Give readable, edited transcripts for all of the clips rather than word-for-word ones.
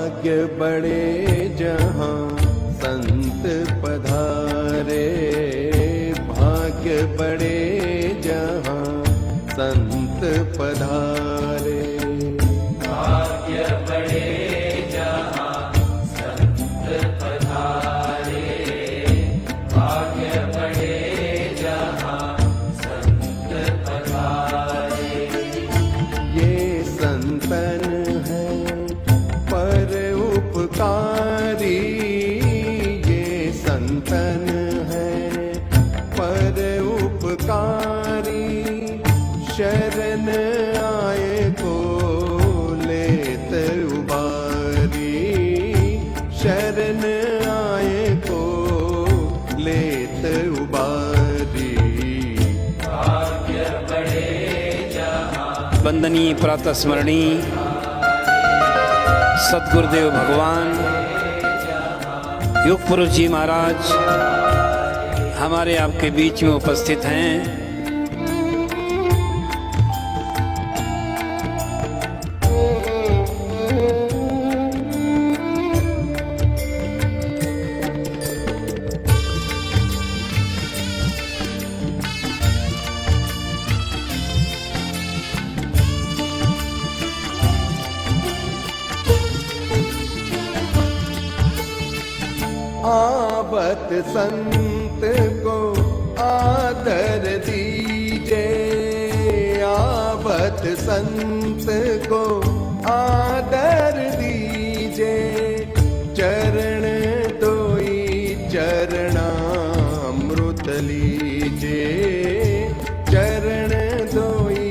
भाग्य बड़े जहाँ संत पधारे, भाग्य बड़े जहाँ संत पधारे। भाग्य बड़े जहाँ संत पधारे, भाग्य बड़े जहाँ संत पधारे। ये संतन है पर उपकारी, ये संतन है पर उपकारी। शरण आए को लेत उबारी, शरण आए को लेत उबारी। भाग्य बड़े जहाँ वंदनीय प्रातः स्मरणीय सद्गुरुदेव भगवान योग पुरुष जी महाराज हमारे आपके बीच में उपस्थित हैं। आवत संत को आदर दीजे, आवत संत को आदर दीजे। चरण दोई चरणामृत लीजे, चरण दोई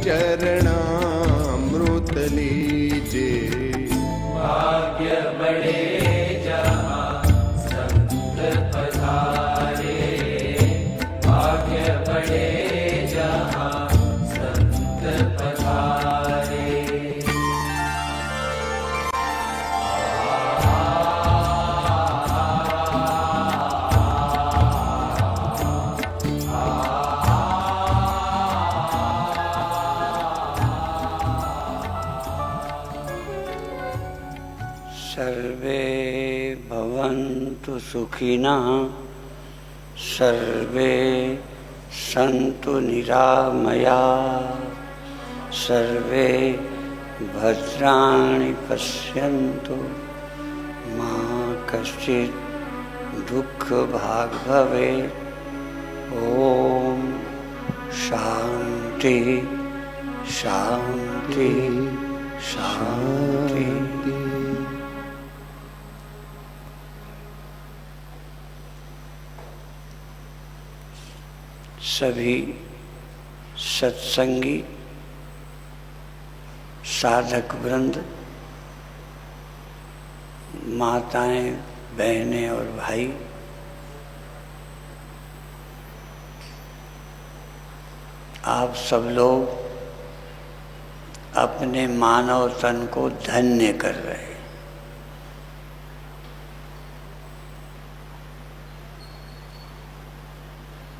चरणामृत लीजे। भाग्य बड़े जहाँ संत पधारे, भाग्य बड़े जहाँ संत पधारे। सर्वे भवन्तु सुखिनः, सर्वे सन्तु निरामयाः, सर्वे भद्राणि पश्यन्तु मा कश्चित् दुःखभाग् भवेत्। ॐ शान्ति शान्ति शान्ति। सभी सत्संगी साधक वृंद, माताएं, बहनें और भाई, आप सब लोग अपने मानव तन को धन्य कर रहे हैं।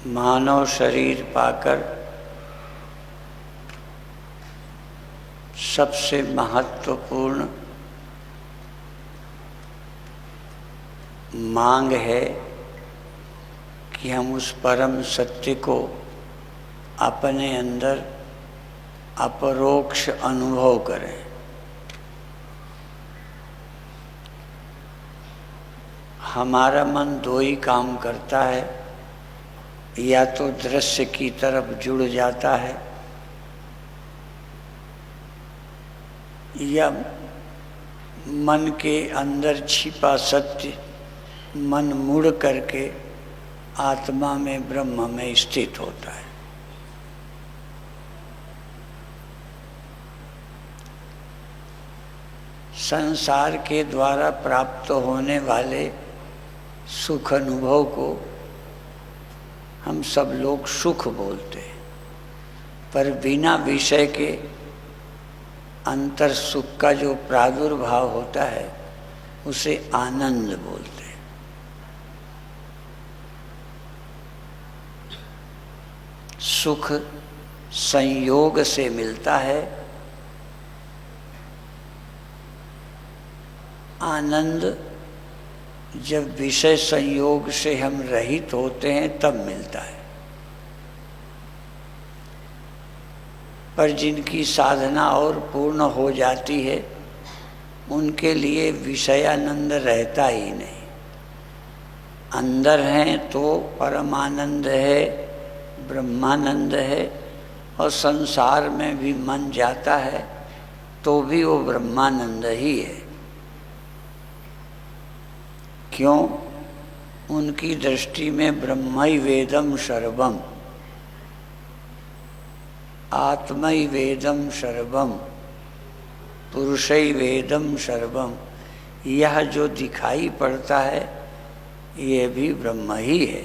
मानव शरीर पाकर सबसे महत्वपूर्ण मांग है कि हम उस परम सत्य को अपने अंदर अपरोक्ष अनुभव करें। हमारा मन दो ही काम करता है, या तो दृश्य की तरफ जुड़ जाता है या मन के अंदर छिपा सत्य मन मुड़ करके आत्मा में ब्रह्म में स्थित होता है। संसार के द्वारा प्राप्त होने वाले सुख अनुभव को हम सब लोग सुख बोलते हैं, पर बिना विषय के अंतर सुख का जो प्रादुर्भाव होता है उसे आनंद बोलते हैं। सुख संयोग से मिलता है आनंद जब विषय संयोग से हम रहित होते हैं तब मिलता है। पर जिनकी साधना और पूर्ण हो जाती है उनके लिए विषयानंद रहता ही नहीं। अंदर हैं तो परमानंद है, ब्रह्मानंद है, और संसार में भी मन जाता है तो भी वो ब्रह्मानंद ही है। क्यों? उनकी दृष्टि में ब्रह्मई वेदम सर्वम, आत्मई वेदम सर्वम, पुरुषई वेदम सर्वम। यह जो दिखाई पड़ता है ये भी ब्रह्म ही है।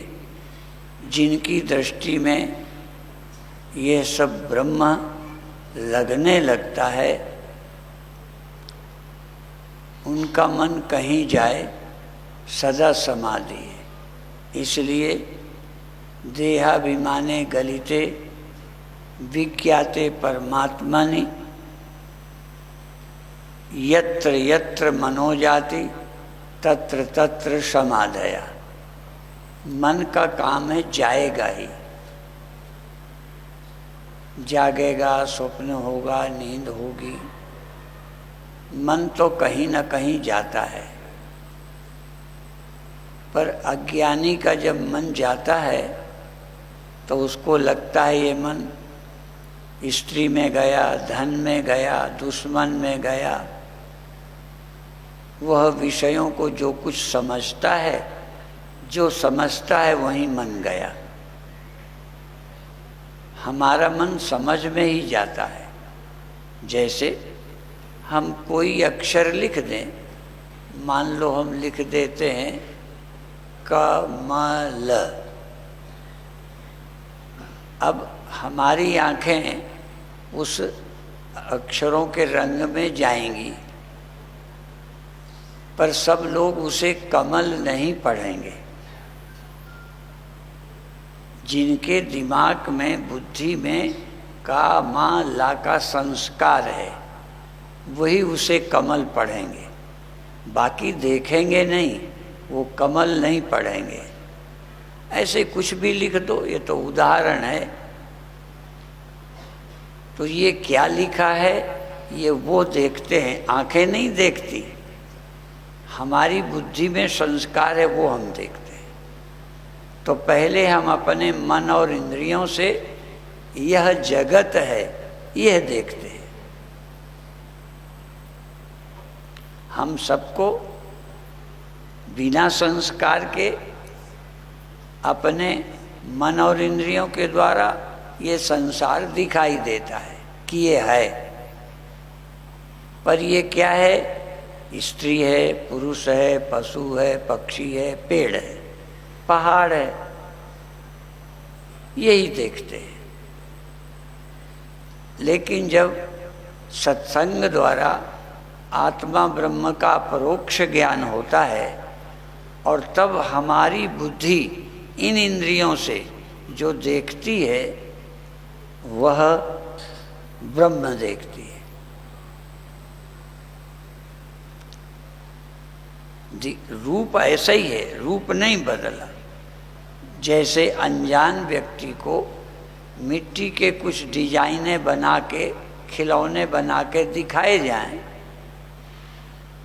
जिनकी दृष्टि में ये सब ब्रह्म लगने लगता है उनका मन कहीं जाए सदा समाधि है। इसलिए देहाभिमाने गलिते विज्ञाते परमात्मनि यत्र यत्र मनोजाति तत्र तत्र समाधया। मन का काम है जाएगा ही, जागेगा, स्वप्न होगा, नींद होगी, मन तो कहीं न कहीं जाता है। पर अज्ञानी का जब मन जाता है तो उसको लगता है ये मन स्त्री में गया, धन में गया, दुश्मन में गया। वह विषयों को जो कुछ समझता है, जो समझता है वहीं मन गया। हमारा मन समझ में ही जाता है। जैसे हम कोई अक्षर लिख दें, मान लो हम लिख देते हैं कमल। अब हमारी आँखें उस अक्षरों के रंग में जाएंगी, पर सब लोग उसे कमल नहीं पढ़ेंगे। जिनके दिमाग में, बुद्धि में का, माँ, ला का संस्कार है वही उसे कमल पढ़ेंगे, बाकी देखेंगे नहीं, वो कमल नहीं पढ़ेंगे। ऐसे कुछ भी लिख दो, ये तो उदाहरण है। तो ये क्या लिखा है ये वो देखते हैं, आंखें नहीं देखती। हमारी बुद्धि में संस्कार है वो हम देखते हैं। तो पहले हम अपने मन और इंद्रियों से यह जगत है यह देखते हैं। हम सबको बिना संस्कार के अपने मन और इंद्रियों के द्वारा ये संसार दिखाई देता है कि ये है। पर ये क्या है? स्त्री है, पुरुष है, पशु है, पक्षी है, पेड़ है, पहाड़ है, यही देखते हैं। लेकिन जब सत्संग द्वारा आत्मा ब्रह्म का परोक्ष ज्ञान होता है और तब हमारी बुद्धि इन इंद्रियों से जो देखती है वह ब्रह्म देखती है। रूप ऐसा ही है, रूप नहीं बदला। जैसे अनजान व्यक्ति को मिट्टी के कुछ डिजाइनें बना के, खिलौने बना के दिखाए जाएं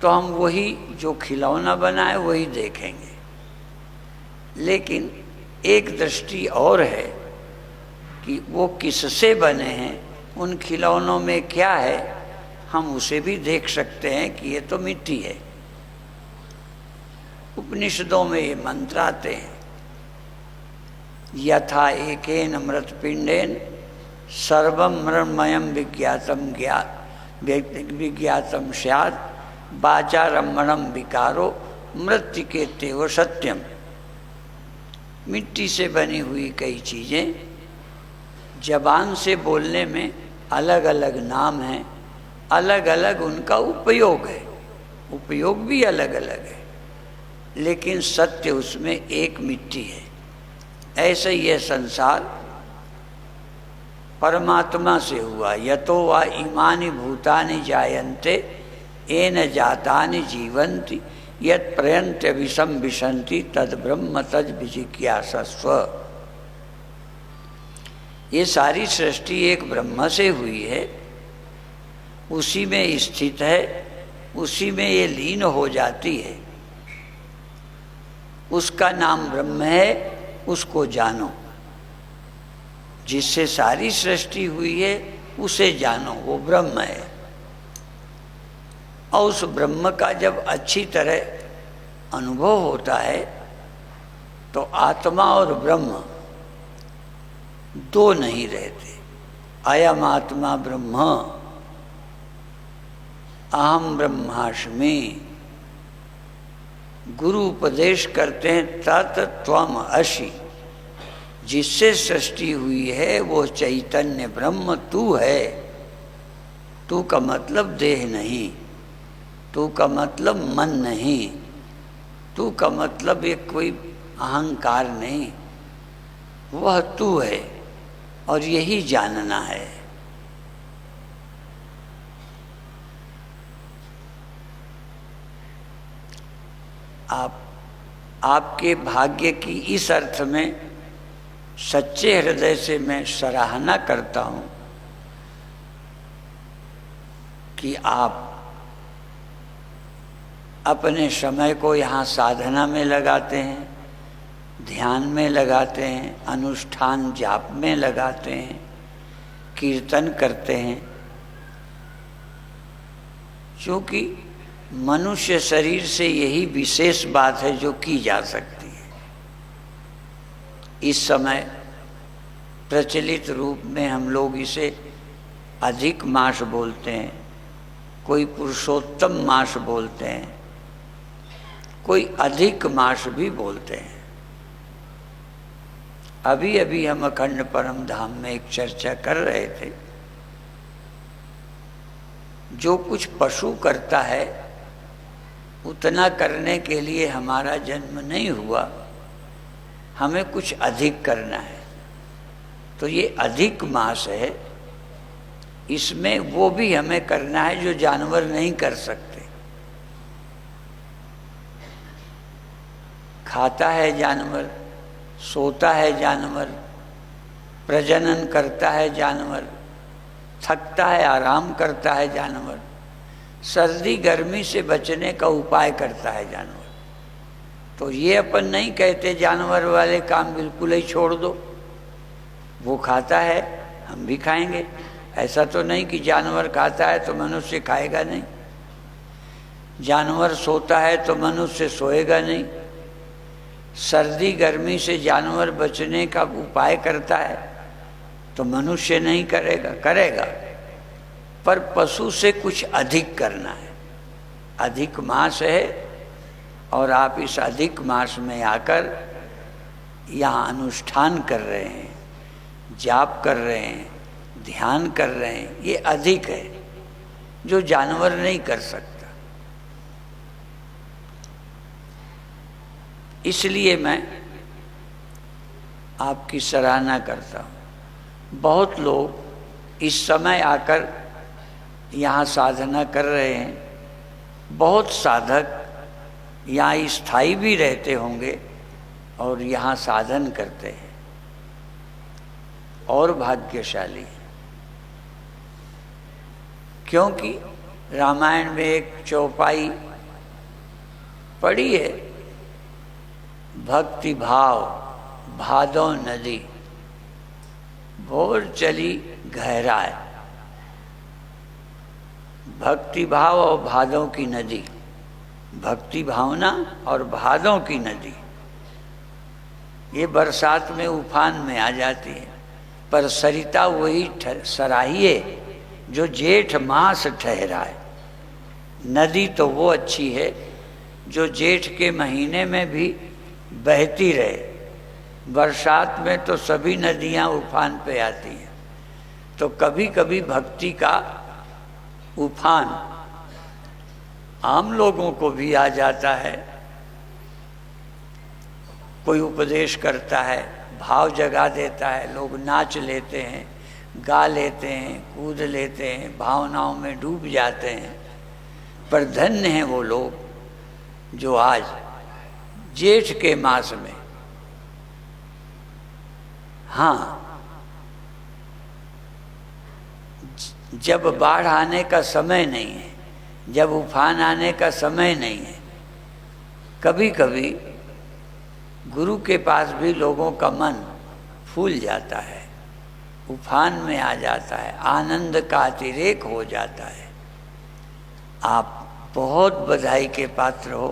तो हम वही जो खिलौना बनाए वही देखेंगे। लेकिन एक दृष्टि और है कि वो किससे बने हैं, उन खिलौनों में क्या है, हम उसे भी देख सकते हैं कि ये तो मिट्टी है। उपनिषदों में ये मंत्र आते हैं, यथा एकेन अमृतपिंडेन सर्वम मृण्मयम विज्ञातम स्यात् वाचारम्भणम विकारो मृत्तिके तेव सत्यम। मिट्टी से बनी हुई कई चीज़ें जबान से बोलने में अलग अलग नाम हैं, अलग अलग उनका उपयोग है, उपयोग भी अलग अलग है, लेकिन सत्य उसमें एक मिट्टी है। ऐसे यह संसार परमात्मा से हुआ। यतो वा इमानि भूतानि जायन्ते येन जातानि जीवन्ति यत् प्रयन्त्य विषम विशन्ति तद ब्रह्म तज विजिज्ञासस्व। ये सारी सृष्टि एक ब्रह्म से हुई है, उसी में स्थित है, उसी में ये लीन हो जाती है। उसका नाम ब्रह्म है, उसको जानो। जिससे सारी सृष्टि हुई है उसे जानो, वो ब्रह्म है। और उस ब्रह्म का जब अच्छी तरह अनुभव होता है तो आत्मा और ब्रह्म दो नहीं रहते। अयम आत्मा ब्रह्म अहम ब्रह्मास्मि। गुरु उपदेश करते हैं तत् त्वम असि। जिससे सृष्टि हुई है वो चैतन्य ब्रह्म तू है। तू का मतलब देह नहीं, तू का मतलब मन नहीं, तू का मतलब एक कोई अहंकार नहीं, वह तू है और यही जानना है। आपके भाग्य की इस अर्थ में सच्चे हृदय से मैं सराहना करता हूं कि आप अपने समय को यहाँ साधना में लगाते हैं, ध्यान में लगाते हैं, अनुष्ठान जाप में लगाते हैं, कीर्तन करते हैं। क्योंकि मनुष्य शरीर से यही विशेष बात है जो की जा सकती है। इस समय प्रचलित रूप में हम लोग इसे अधिक मास बोलते हैं, कोई पुरुषोत्तम मास बोलते हैं, कोई अधिक मास भी बोलते हैं। अभी अभी हम अखंड परम धाम में एक चर्चा कर रहे थे। जो कुछ पशु करता है उतना करने के लिए हमारा जन्म नहीं हुआ, हमें कुछ अधिक करना है। तो ये अधिक मास है, इसमें वो भी हमें करना है जो जानवर नहीं कर सकते। खाता है जानवर, सोता है जानवर, प्रजनन करता है जानवर, थकता है आराम करता है जानवर, सर्दी गर्मी से बचने का उपाय करता है जानवर। तो ये अपन नहीं कहते जानवर वाले काम बिल्कुल ही छोड़ दो, वो खाता है हम भी खाएंगे। ऐसा तो नहीं कि जानवर खाता है तो मनुष्य खाएगा नहीं, जानवर सोता है तो मनुष्य सोएगा नहीं, सर्दी गर्मी से जानवर बचने का उपाय करता है तो मनुष्य नहीं करेगा, करेगा। पर पशु से कुछ अधिक करना है। अधिक मास है और आप इस अधिक मास में आकर यहाँ अनुष्ठान कर रहे हैं, जाप कर रहे हैं, ध्यान कर रहे हैं। ये अधिक है जो जानवर नहीं कर सकता। इसलिए मैं आपकी सराहना करता हूँ। बहुत लोग इस समय आकर यहाँ साधना कर रहे हैं, बहुत साधक यहाँ स्थायी भी रहते होंगे और यहाँ साधन करते हैं, और भाग्यशाली हैं। क्योंकि रामायण में एक चौपाई पड़ी है, भक्ति भाव भादो नदी बोल चली गहराए। भक्ति भाव और भादों की नदी, भक्ति भावना और भादों की नदी, ये बरसात में उफान में आ जाती है। पर सरिता वही सराहिए जो जेठ मास ठहराए। नदी तो वो अच्छी है जो जेठ के महीने में भी बहती रहे। बरसात में तो सभी नदियां उफान पे आती हैं, तो कभी कभी भक्ति का उफान आम लोगों को भी आ जाता है। कोई उपदेश करता है, भाव जगा देता है, लोग नाच लेते हैं, गा लेते हैं, कूद लेते हैं, भावनाओं में डूब जाते हैं। पर धन्य हैं वो लोग जो आज जेठ के मास में, हाँ, जब बाढ़ आने का समय नहीं है, जब उफान आने का समय नहीं है, कभी कभी गुरु के पास भी लोगों का मन फूल जाता है, उफान में आ जाता है, आनंद का अतिरेक हो जाता है। आप बहुत बधाई के पात्र हो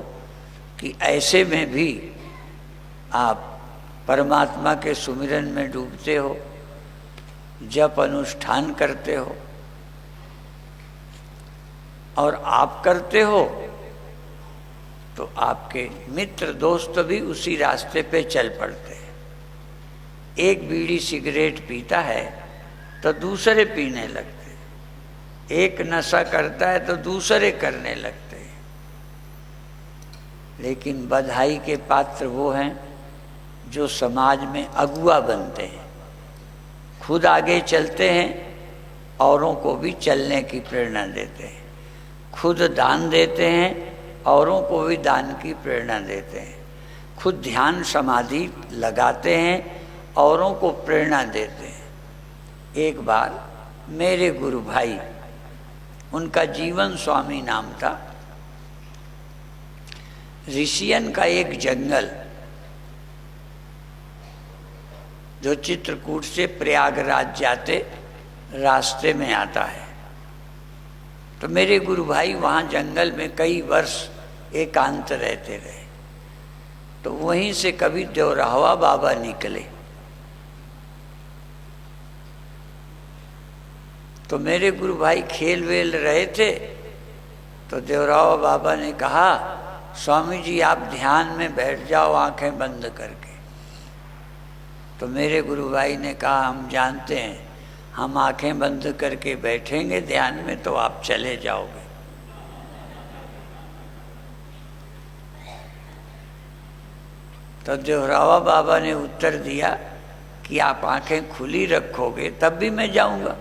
कि ऐसे में भी आप परमात्मा के सुमिरन में डूबते हो, जप अनुष्ठान करते हो, और आप करते हो तो आपके मित्र दोस्त भी उसी रास्ते पे चल पड़ते हैं। एक बीड़ी सिगरेट पीता है तो दूसरे पीने लगते हैं, एक नशा करता है तो दूसरे करने लगते हैं। लेकिन बधाई के पात्र वो हैं जो समाज में अगुआ बनते हैं, खुद आगे चलते हैं, औरों को भी चलने की प्रेरणा देते हैं, खुद दान देते हैं, औरों को भी दान की प्रेरणा देते हैं, खुद ध्यान समाधि लगाते हैं, औरों को प्रेरणा देते हैं। एक बार मेरे गुरु भाई, उनका जीवन स्वामी नाम था, ऋषियन का एक जंगल जो चित्रकूट से प्रयागराज जाते रास्ते में आता है, तो मेरे गुरु भाई वहाँ जंगल में कई वर्ष एकांत रहते रहे। तो वहीं से कभी देवरावा बाबा निकले, तो मेरे गुरु भाई खेल वेल रहे थे, तो देवरावा बाबा ने कहा, स्वामी जी आप ध्यान में बैठ जाओ आंखें बंद करके। तो मेरे गुरु भाई ने कहा, हम जानते हैं, हम आंखें बंद करके बैठेंगे ध्यान में तो आप चले जाओगे। तो देवरावा बाबा ने उत्तर दिया कि आप आंखें खुली रखोगे तब भी मैं जाऊंगा,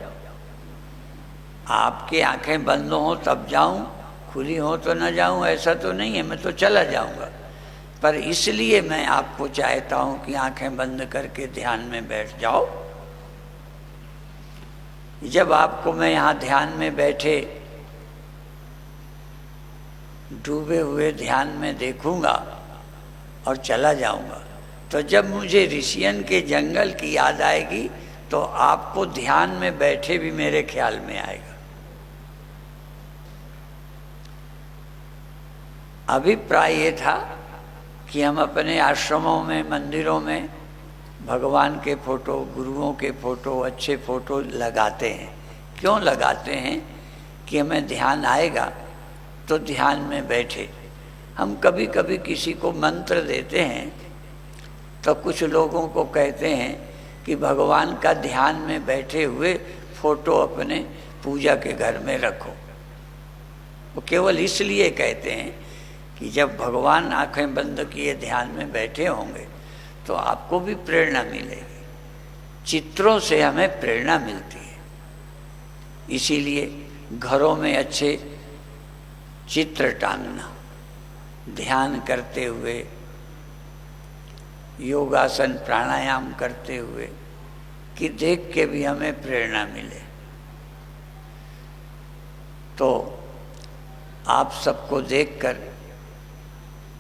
आपकी आंखें बंद हो तब जाऊं, खुली हो तो न जाऊं, ऐसा तो नहीं है, मैं तो चला जाऊंगा। पर इसलिए मैं आपको चाहता हूं कि आंखें बंद करके ध्यान में बैठ जाओ। जब आपको मैं यहाँ ध्यान में बैठे डूबे हुए ध्यान में देखूंगा और चला जाऊंगा, तो जब मुझे ऋषियन के जंगल की याद आएगी तो आपको ध्यान में बैठे भी मेरे ख्याल में आएगा। अभिप्राय ये था कि हम अपने आश्रमों में, मंदिरों में भगवान के फोटो, गुरुओं के फोटो, अच्छे फोटो लगाते हैं। क्यों लगाते हैं? कि हमें ध्यान आएगा तो ध्यान में बैठे। हम कभी कभी किसी को मंत्र देते हैं तो कुछ लोगों को कहते हैं कि भगवान का ध्यान में बैठे हुए फोटो अपने पूजा के घर में रखो। वो केवल इसलिए कहते हैं कि जब भगवान आंखें बंद किए ध्यान में बैठे होंगे तो आपको भी प्रेरणा मिलेगी। चित्रों से हमें प्रेरणा मिलती है, इसीलिए घरों में अच्छे चित्र टांगना, ध्यान करते हुए, योगासन प्राणायाम करते हुए, कि देख के भी हमें प्रेरणा मिले। तो आप सबको देखकर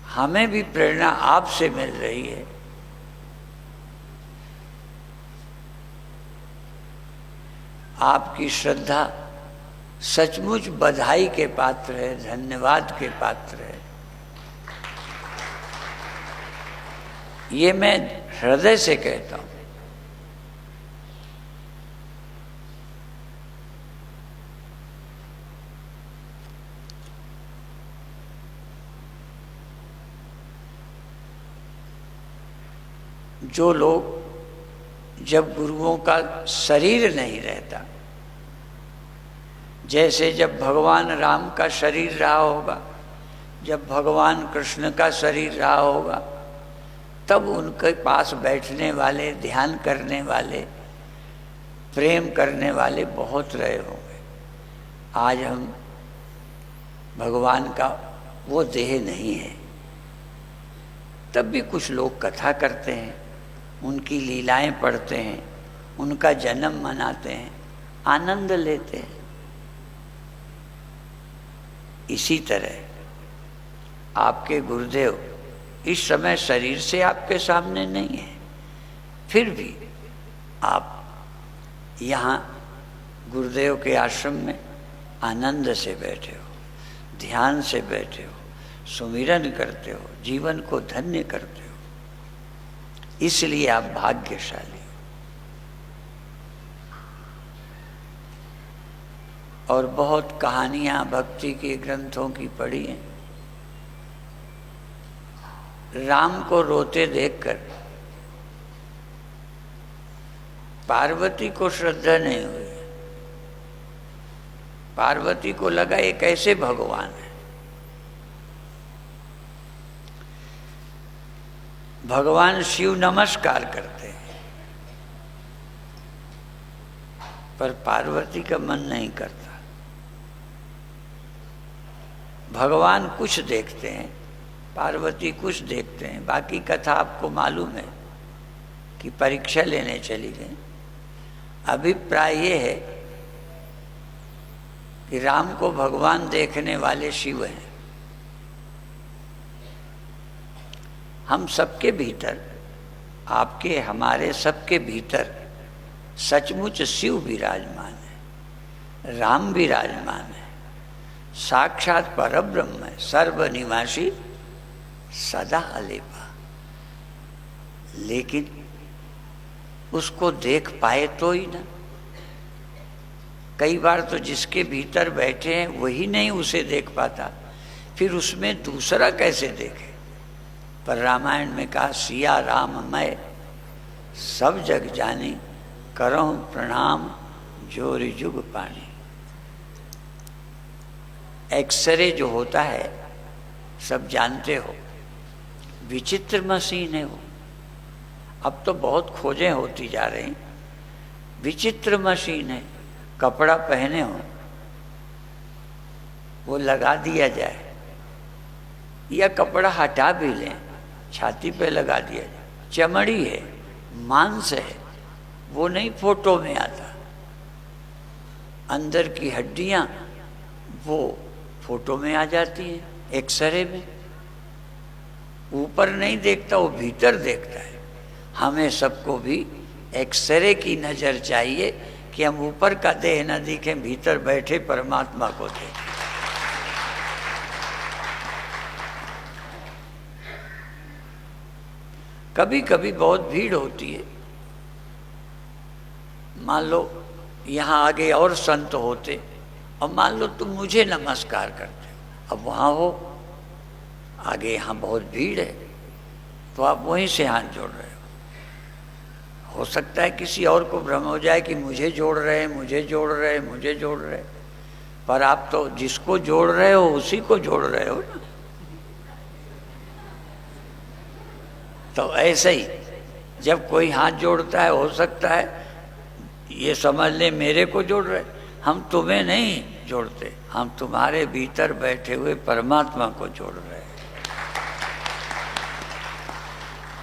हमें भी प्रेरणा आपसे मिल रही है। आपकी श्रद्धा सचमुच बधाई के पात्र है, धन्यवाद के पात्र है। ये मैं हृदय से कहता हूँ। जो लोग, जब गुरुओं का शरीर नहीं रहता, जैसे जब भगवान राम का शरीर रहा होगा, जब भगवान कृष्ण का शरीर रहा होगा, तब उनके पास बैठने वाले, ध्यान करने वाले, प्रेम करने वाले बहुत रहे होंगे। आज हम भगवान का वो देह नहीं है। तब भी कुछ लोग कथा करते हैं, उनकी लीलाएं पढ़ते हैं, उनका जन्म मनाते हैं, आनंद लेते हैं। इसी तरह आपके गुरुदेव इस समय शरीर से आपके सामने नहीं है, फिर भी आप यहाँ गुरुदेव के आश्रम में आनंद से बैठे हो, ध्यान से बैठे हो, सुमिरन करते हो, जीवन को धन्य करते हो, इसलिए आप भाग्यशाली हो। और बहुत कहानियां भक्ति के ग्रंथों की पढ़ी हैं। राम को रोते देखकर पार्वती को श्रद्धा नहीं हुई। पार्वती को लगा ये कैसे भगवान है। भगवान शिव नमस्कार करते हैं, पर पार्वती का मन नहीं करता। भगवान कुछ देखते हैं, पार्वती कुछ देखते हैं। बाकी कथा आपको मालूम है कि परीक्षा लेने चली गई। अभिप्राय ये है कि राम को भगवान देखने वाले शिव हैं। हम सबके भीतर, आपके हमारे सबके भीतर सचमुच शिव विराजमान है, राम विराजमान है, साक्षात परब्रह्म है, सर्वनिवासी सदा अलेपा। लेकिन उसको देख पाए तो ही ना। कई बार तो जिसके भीतर बैठे हैं वही नहीं उसे देख पाता, फिर उसमें दूसरा कैसे देखे। पर रामायण में कहा, सिया राम मैं सब जग जानी, करहूं प्रणाम जोरि जुग पानी। एक्सरे जो होता है सब जानते हो, विचित्र मशीन है वो। अब तो बहुत खोजें होती जा रही। विचित्र मशीन है। कपड़ा पहने हो वो लगा दिया जाए, या कपड़ा हटा भी लें, छाती पे लगा दिया जाए। चमड़ी है, मांस है, वो नहीं फोटो में आता। अंदर की हड्डियां वो फोटो में आ जाती हैं, एक्सरे में। ऊपर नहीं देखता, वो भीतर देखता है। हमें सबको भी एक्सरे की नज़र चाहिए कि हम ऊपर का देह न दिखें, भीतर बैठे परमात्मा को देखें। कभी कभी बहुत भीड़ होती है। मान लो यहाँ आगे और संत होते, और मान लो तुम मुझे नमस्कार करते हो, अब वहाँ हो आगे, यहाँ बहुत भीड़ है, तो आप वहीं से हाथ जोड़ रहे हो सकता है किसी और को भ्रम हो जाए कि मुझे जोड़ रहे हैं, मुझे जोड़ रहे हैं, मुझे जोड़ रहे हैं, पर आप तो जिसको जोड़ रहे हो उसी को जोड़ रहे हो ना। तो ऐसे ही जब कोई हाथ जोड़ता है, हो सकता है ये समझ ले मेरे को जोड़ रहे। हम तुम्हें नहीं जोड़ते, हम तुम्हारे भीतर बैठे हुए परमात्मा को जोड़ रहे हैं।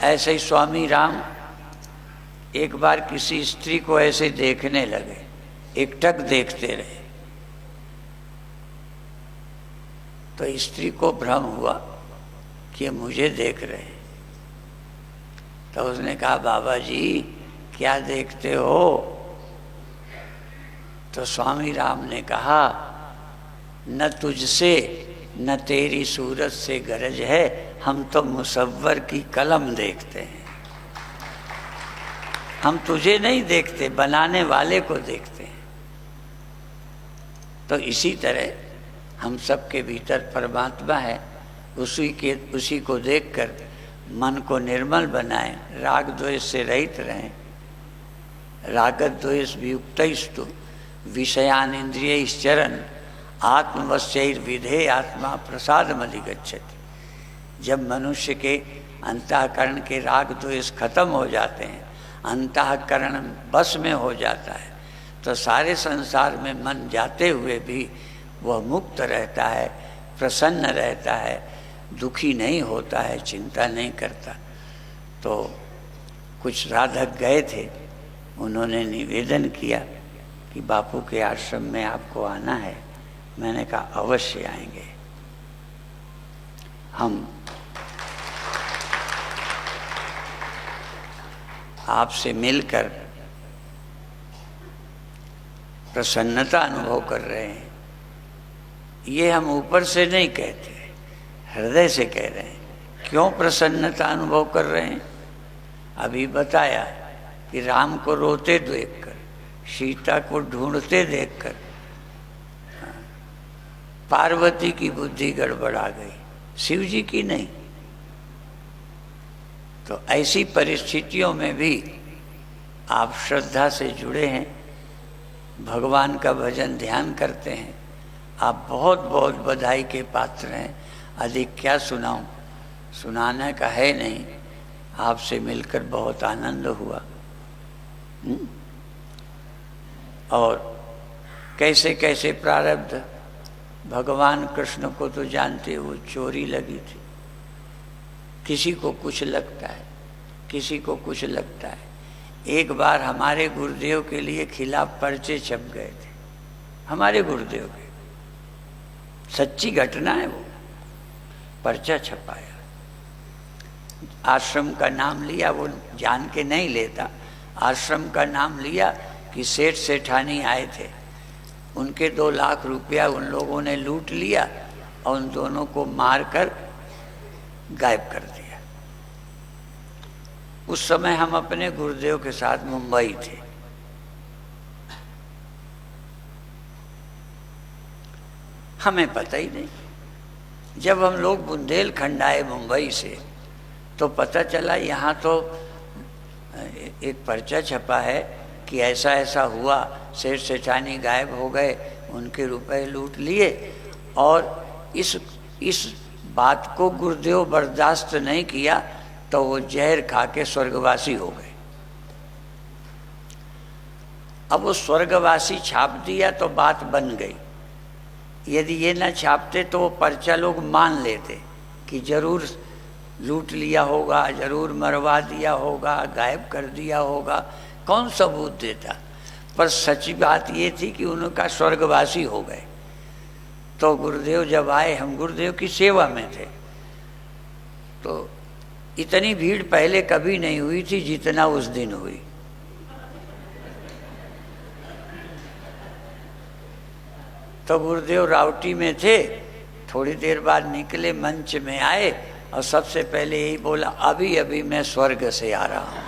ऐसे ही स्वामी राम एक बार किसी स्त्री को ऐसे देखने लगे, एकटक देखते रहे। तो स्त्री को भ्रम हुआ कि मुझे देख रहे हैं। तो उसने कहा, बाबा जी क्या देखते हो? तो स्वामी राम ने कहा, न तुझसे न तेरी सूरत से गरज है, हम तो मुसव्वर की कलम देखते हैं। हम तुझे नहीं देखते, बनाने वाले को देखते हैं। तो इसी तरह हम सबके भीतर परमात्मा है, उसी को देखकर मन को निर्मल बनाएं, राग द्वेष से रहित रहें। रागत द्वेष वियुक्तस्तु विषयान इंद्रियैश्चरन् आत्मवश्यैर्विधे आत्मा प्रसादमधिगच्छति। जब मनुष्य के अंतःकरण के राग द्वेष खत्म हो जाते हैं, अंतःकरण बस में हो जाता है, तो सारे संसार में मन जाते हुए भी वह मुक्त रहता है, प्रसन्न रहता है, दुखी नहीं होता है, चिंता नहीं करता। तो कुछ साधक गए थे, उन्होंने निवेदन किया कि बापू के आश्रम में आपको आना है। मैंने कहा अवश्य आएंगे। हम आपसे मिलकर प्रसन्नता अनुभव कर रहे हैं। ये हम ऊपर से नहीं कहते, हृदय से कह रहे हैं। क्यों प्रसन्नता अनुभव कर रहे हैं? अभी बताया कि राम को रोते देखकर, सीता को ढूंढते देखकर पार्वती की बुद्धि गड़बड़ा गई, शिव जी की नहीं। तो ऐसी परिस्थितियों में भी आप श्रद्धा से जुड़े हैं, भगवान का भजन ध्यान करते हैं। आप बहुत बहुत बधाई के पात्र हैं। अधिक क्या सुनाऊं, सुनाने का है नहीं। आपसे मिलकर बहुत आनंद हुआ। और कैसे कैसे प्रारब्ध, भगवान कृष्ण को तो जानते हो, चोरी लगी थी। किसी को कुछ लगता है, किसी को कुछ लगता है। एक बार हमारे गुरुदेव के लिए खिलाफ पर्चे छप गए थे, हमारे गुरुदेव के, सच्ची घटना है वो। पर्चा छपाया, आश्रम का नाम लिया, वो जान के नहीं लेता, आश्रम का नाम लिया कि सेठ सेठानी आए थे, उनके 2 लाख रुपया उन लोगों ने लूट लिया और उन दोनों को मारकर गायब कर दिया। उस समय हम अपने गुरुदेव के साथ मुंबई थे। हमें पता ही नहीं। जब हम लोग बुंदेलखंड आए मुंबई से तो पता चला यहाँ तो एक पर्चा छपा है कि ऐसा ऐसा हुआ, सेठ सेठानी गायब हो गए, उनके रुपए लूट लिए। और इस बात को गुरुदेव बर्दाश्त नहीं किया तो वो जहर खा के स्वर्गवासी हो गए। अब वो स्वर्गवासी छाप दिया तो बात बन गई। यदि ये न छापते तो वो पर्चा लोग मान लेते कि जरूर लूट लिया होगा, जरूर मरवा दिया होगा, गायब कर दिया होगा, कौन सबूत देता। पर सच्ची बात ये थी कि उनका स्वर्गवासी हो गए। तो गुरुदेव जब आए, हम गुरुदेव की सेवा में थे, तो इतनी भीड़ पहले कभी नहीं हुई थी जितना उस दिन हुई। तो गुरुदेव रावटी में थे, थोड़ी देर बाद निकले, मंच में आए और सबसे पहले यही बोला, अभी अभी मैं स्वर्ग से आ रहा हूं।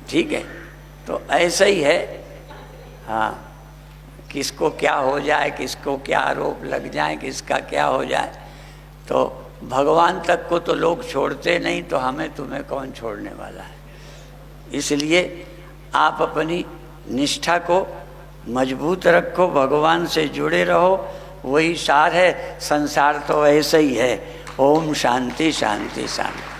ठीक है, तो ऐसा ही है। हाँ, किसको क्या हो जाए, किसको क्या आरोप लग जाए, किसका क्या हो जाए, तो भगवान तक को तो लोग छोड़ते नहीं, तो हमें तुम्हें कौन छोड़ने वाला है। इसलिए आप अपनी निष्ठा को मजबूत रखो, भगवान से जुड़े रहो, वही सार है। संसार तो ऐसा ही है। ओम शांति शांति शांति।